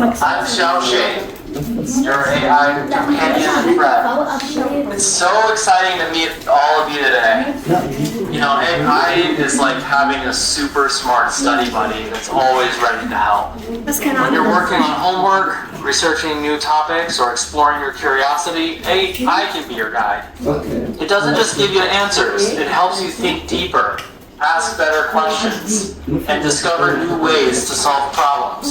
I'm Xiaoxing, your AI companion and friend. It's so exciting to meet all of you today. You know, AI is like having a super smart study buddy that's always ready to help. When you're working on homework, researching new topics, or exploring your curiosity, AI can be your guide. It doesn't just give you answers, it helps you think deeper, ask better questions, and discover new ways to solve problems.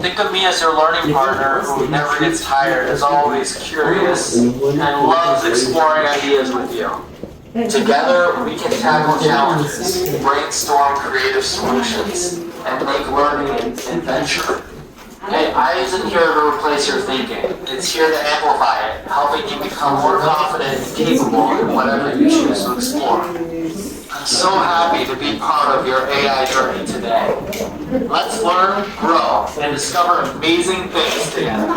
Think of me as your learning partner who never gets tired, is always curious, and loves exploring ideas with you. Together, we can tackle challenges, brainstorm creative solutions, and make learning an adventure. AI isn't here to replace your thinking. It's here to amplify it, helping you become more confident and capable in whatever you choose to explore. I'm so happy to be part of your AI journey today. Let's learn, grow, and discover amazing things together.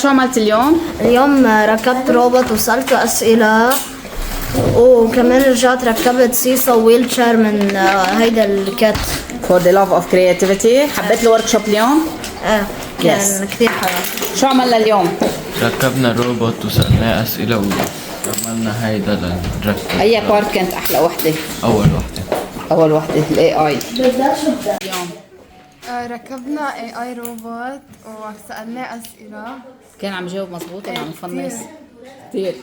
شو عملت اليوم؟ اليوم ركبت روبوت وسألته أسئلة، وكمان رجعت ركبت سيسا وويل تشير من هيدا الكات. For the love of creativity. حبيت الورك شوب اليوم؟ كان كثير حلو. شو عملنا اليوم؟ ركبنا روبوت وسألناه أسئلة وعملنا هيدا لنركب. أي بارت كانت أحلى وحدة؟ أول وحدة ال AI. اليوم ركبنا AI روبوت وسألناه أسئلة. كان عم جاوب مزبوط ولا عم يفنص؟ كثير.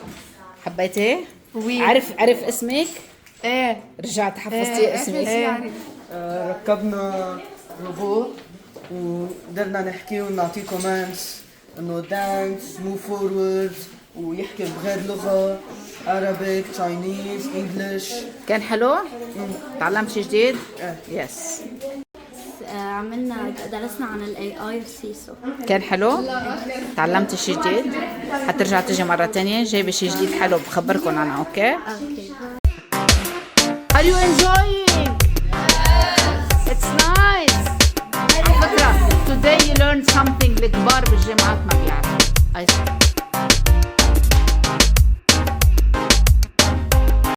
حبيتيه؟ وي. عرف اسمك؟ ايه رجعت حفظتي اسمك؟ ركبنا روبوت وقدرنا نحكي ونعطيه كوماندز انه دانس موف فورورد ويحكي بغير لغه، عربيك، تشاينيز، انجلش. كان حلو؟ تعلمت شيء جديد؟ يس. عملنا درسنا عن الاي اي وسيسو. كان حلو؟ تعلمتي شيء جديد؟ حترجع تجي مرة تانية جايبة شيء جديد حلو بخبركم عنه. اوكي؟ Are you enjoying? It's nice. على فكرة today you learned something الكبار بالجامعات ما بيعرفوا.